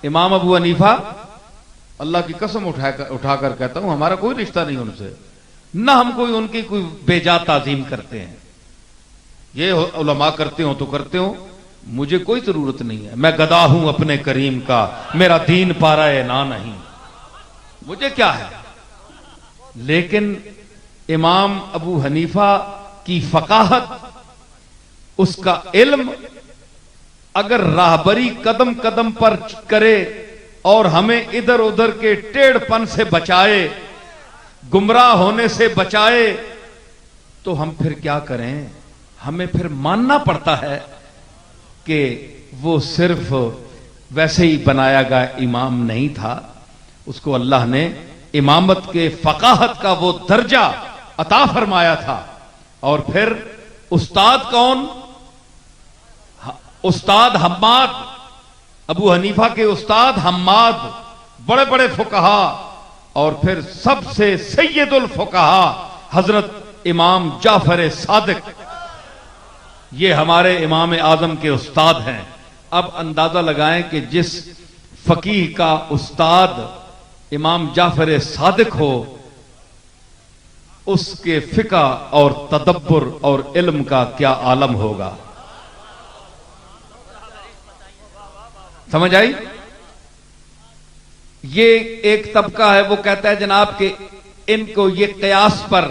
امام ابو حنیفہ اللہ کی قسم اٹھا کر کہتا ہوں ہمارا کوئی رشتہ نہیں ان سے، نہ ہم ان کی کوئی بے جا تعظیم کرتے ہیں. یہ علماء کرتے ہوں تو کرتے ہوں، مجھے کوئی ضرورت نہیں ہے. میں گدا ہوں اپنے کریم کا، میرا دین پارا نا نہیں، مجھے کیا ہے. لیکن امام ابو حنیفہ کی فقاہت، اس کا علم اگر راہبری قدم قدم پر کرے اور ہمیں ادھر ادھر کے ٹیڑھ پن سے بچائے، گمراہ ہونے سے بچائے، تو ہم پھر کیا کریں؟ ہمیں پھر ماننا پڑتا ہے کہ وہ صرف ویسے ہی بنایا گیا امام نہیں تھا، اس کو اللہ نے امامت کے فقاہت کا وہ درجہ عطا فرمایا تھا. اور پھر استاد کون؟ استاد حماد، ابو حنیفہ کے استاد حماد، بڑے بڑے فقہا، اور پھر سب سے سید الفقہا حضرت امام جعفر صادق، یہ ہمارے امام اعظم کے استاد ہیں. اب اندازہ لگائیں کہ جس فقیہ کا استاد امام جعفر صادق ہو، اس کے فقہ اور تدبر اور علم کا کیا عالم ہوگا. سمجھ آئی؟ یہ ایک طبقہ ہے، وہ کہتا ہے جناب کہ ان کو یہ قیاس پر،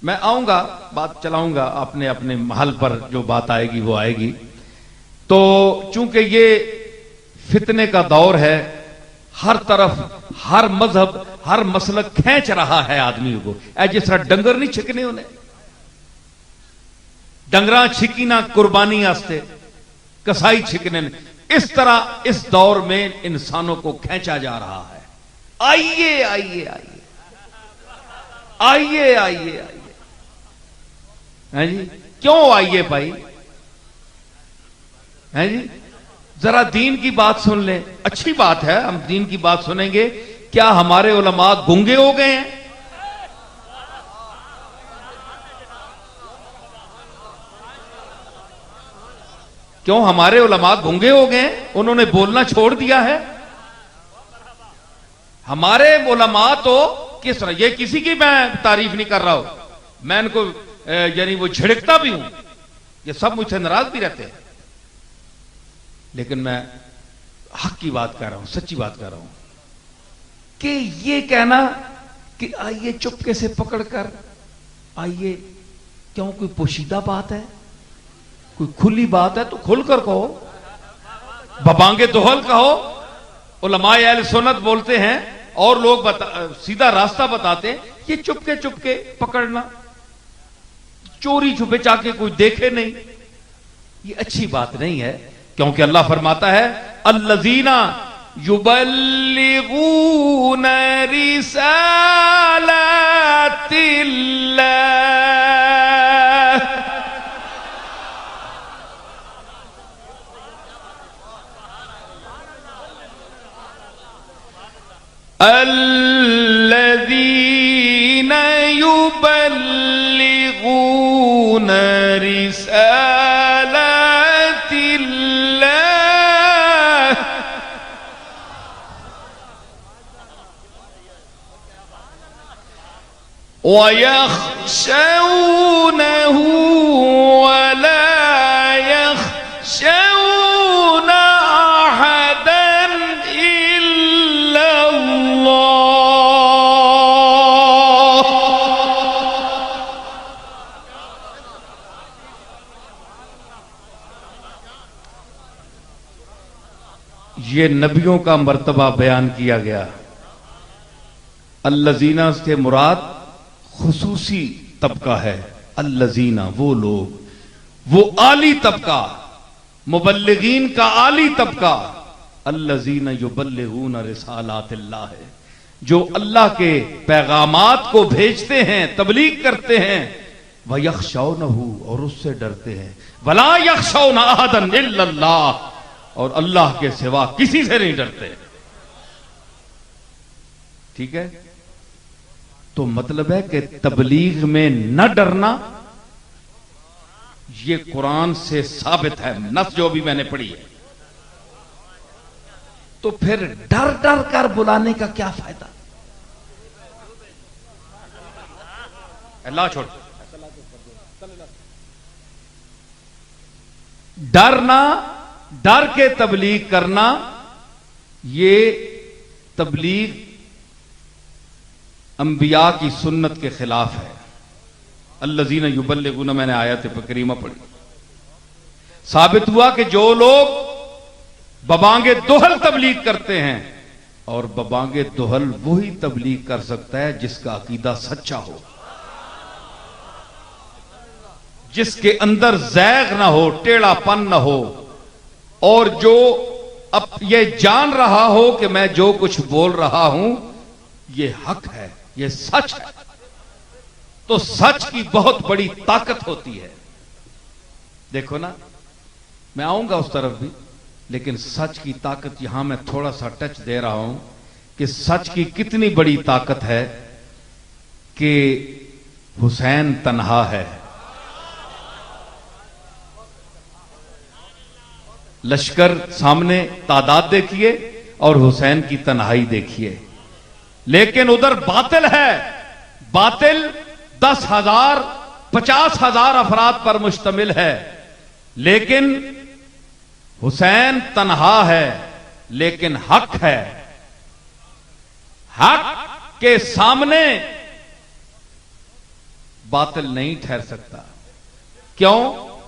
میں آؤں گا بات چلاؤں گا، اپنے اپنے محل پر جو بات آئے گی وہ آئے گی. تو چونکہ یہ فتنے کا دور ہے، ہر طرف ہر مذہب ہر مسلک کھینچ رہا ہے آدمی کو. اے جس طرح ڈنگر نہیں چھکنے انہیں، ڈنگراں چھکی نہ قربانی آستے، کسائی چھکنے نے، اس طرح اس دور میں انسانوں کو کھینچا جا رہا ہے. آئیے آئیے آئیے آئیے آئیے آئیے جی، کیوں آئیے بھائی؟ ہیں جی، ذرا دین کی بات سن لیں. اچھی بات ہے، ہم دین کی بات سنیں گے. کیا ہمارے علماء گنگے ہو گئے ہیں؟ کیوں ہمارے علماء گنگے ہو گئے ہیں؟ انہوں نے بولنا چھوڑ دیا ہے؟ ہمارے علماء تو کس طرح، یہ کسی کی میں تعریف نہیں کر رہا ہوں، میں ان کو یعنی وہ جھڑکتا بھی ہوں، یہ سب مجھ سے ناراض بھی رہتے ہیں، لیکن میں حق کی بات کر رہا ہوں، سچی بات کر رہا ہوں. کہ یہ کہنا کہ آئیے چپکے سے پکڑ کر آئیے، کیوں کوئی پوشیدہ بات ہے؟ کوئی کھلی بات ہے تو کھل کر کہو، ببانگے دہل کہو. علماء اہل سنت بولتے ہیں اور لوگ سیدھا راستہ بتاتے ہیں. یہ چپکے چپکے پکڑنا، چوری چھپے چا کے کوئی دیکھے نہیں، یہ اچھی بات نہیں ہے. کیونکہ اللہ فرماتا ہے الذین یبلغون رسالات اللہ، الذین یبلغون رسالات اللہ وَيَخْشَوْنَهُ وَلَا يَخْشَوْنَ أَحَدًا إِلَّا اللَّهَ. یہ نبیوں کا مرتبہ بیان کیا گیا. الذین سے مراد خصوصی طبقہ ہے. الذین وہ لوگ، وہ عالی طبقہ، مبلغین کا عالی طبقہ. الذین یبلغون رسالات اللہ ہے، جو اللہ کے پیغامات کو بھیجتے ہیں، تبلیغ کرتے ہیں. وَيَخْشَوْنَهُ اور اس سے ڈرتے ہیں. وَلَا يَخْشَوْنَ أَحَدًا إِلَّا اللَّهَ اور اللہ کے سوا کسی سے نہیں ڈرتے. ٹھیک ہے؟ تو مطلب ہے کہ تبلیغ میں نہ ڈرنا یہ قرآن سے ثابت ہے، نص جو بھی میں نے پڑھی ہے. تو پھر ڈر ڈر کر بلانے کا کیا فائدہ؟ اللہ چھوڑ، ڈرنا، ڈر کے تبلیغ کرنا، یہ تبلیغ انبیاء کی سنت کے خلاف ہے۔ الذین یبلغون، میں نے آیت کریمہ پڑھی، ثابت ہوا کہ جو لوگ ببانگ دہل تبلیغ کرتے ہیں، اور ببانگ دہل وہی تبلیغ کر سکتا ہے جس کا عقیدہ سچا ہو، جس کے اندر زیغ نہ ہو، ٹیڑھا پن نہ ہو، اور جو اب یہ جان رہا ہو کہ میں جو کچھ بول رہا ہوں یہ حق ہے، یہ سچ ہے۔ تو سچ کی بہت بڑی طاقت ہوتی ہے۔ دیکھو نا، میں آؤں گا اس طرف بھی، لیکن سچ کی طاقت یہاں میں تھوڑا سا ٹچ دے رہا ہوں کہ سچ کی کتنی بڑی طاقت ہے کہ حسین تنہا ہے۔ لشکر سامنے تعداد دیکھیے اور حسین کی تنہائی دیکھیے، لیکن ادھر باطل ہے، باطل 10,000 50,000 افراد پر مشتمل ہے، لیکن حسین تنہا ہے، لیکن حق ہے۔ حق کے سامنے باطل نہیں ٹھہر سکتا۔ کیوں؟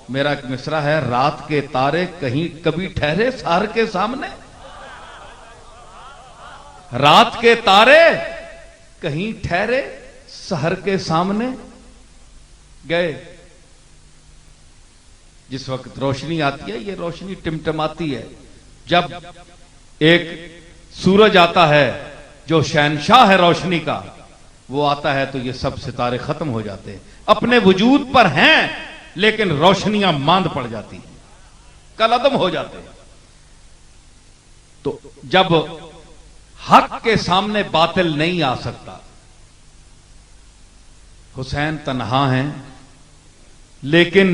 میرا ایک مصرع ہے، رات کے تارے کہیں کبھی ٹھہرے سحر کے سامنے؟ رات کے تارے کہیں ٹھہرے سحر کے سامنے؟ گئے۔ جس وقت روشنی آتی ہے، یہ روشنی ٹمٹماتی ہے، جب ایک سورج آتا ہے جو شہنشاہ ہے روشنی کا، وہ آتا ہے تو یہ سب ستارے ختم ہو جاتے ہیں، اپنے وجود پر ہیں لیکن روشنیاں ماند پڑ جاتی ہیں، کالعدم ہو جاتے ہیں۔ تو جب حق کے سامنے باطل نہیں آ سکتا، حسین تنہا ہیں، لیکن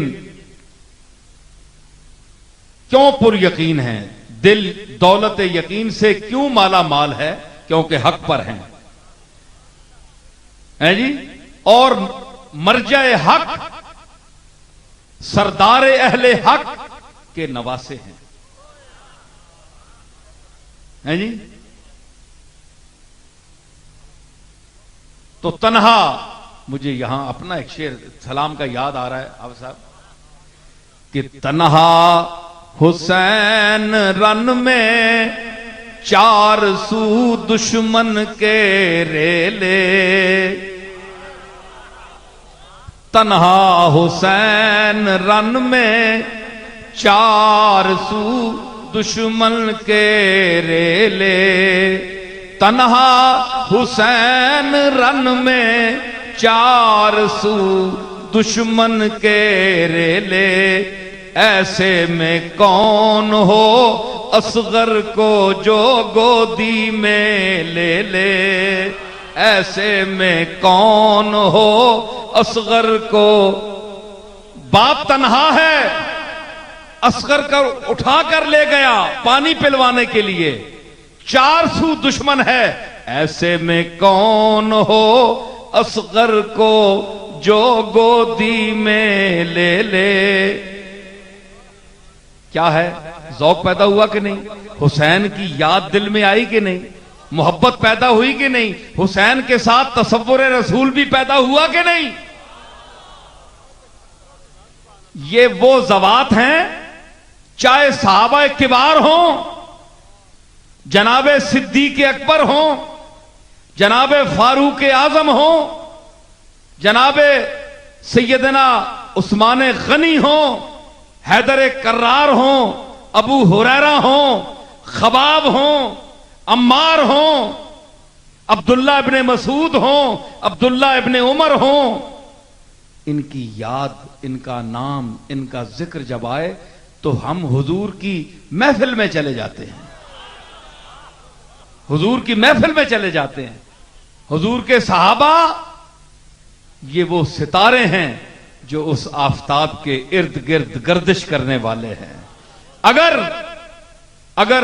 کیوں پر یقین ہیں؟ دل دولت یقین سے کیوں مالا مال ہے؟ کیونکہ حق پر ہیں، جی، اور مرجع حق، سردار اہل حق کے نواسے ہیں، جی۔ تو تنہا، مجھے یہاں اپنا ایک شعر سلام کا یاد آ رہا ہے آپ صاحب، کہ تنہا حسین رن میں 400 دشمن کے ریلے، تنہا حسین رن میں 400 دشمن کے ریلے، تنہا حسین رن میں 400 دشمن کے ریلے، ایسے میں کون ہو اصغر کو جو گودی میں لے لے، ایسے میں کون ہو اصغر کو۔ باپ تنہا ہے، اصغر کو اٹھا کر لے گیا پانی پلوانے کے لیے، 400 دشمن ہے، ایسے میں کون ہو اصغر کو جو گودی میں لے لے۔ کیا ہے؟ ذوق پیدا ہوا کہ نہیں؟ حسین کی یاد دل میں آئی کہ نہیں؟ محبت پیدا ہوئی کہ نہیں؟ حسین کے ساتھ تصور رسول بھی پیدا ہوا کہ نہیں؟ یہ وہ ذوات ہیں، چاہے صحابہ کبار ہوں، جناب صدیق اکبر ہوں، جناب فاروق اعظم ہوں، جناب سیدنا عثمان غنی ہوں، حیدر کرار ہوں، ابو ہریرہ ہوں، خباب ہوں، عمار ہوں، عبداللہ ابن مسعود ہوں، عبداللہ ابن عمر ہوں، ان کی یاد، ان کا نام، ان کا ذکر جب آئے تو ہم حضور کی محفل میں چلے جاتے ہیں، حضور کی محفل میں چلے جاتے ہیں۔ حضور کے صحابہ یہ وہ ستارے ہیں جو اس آفتاب کے ارد گرد گردش کرنے والے ہیں۔ اگر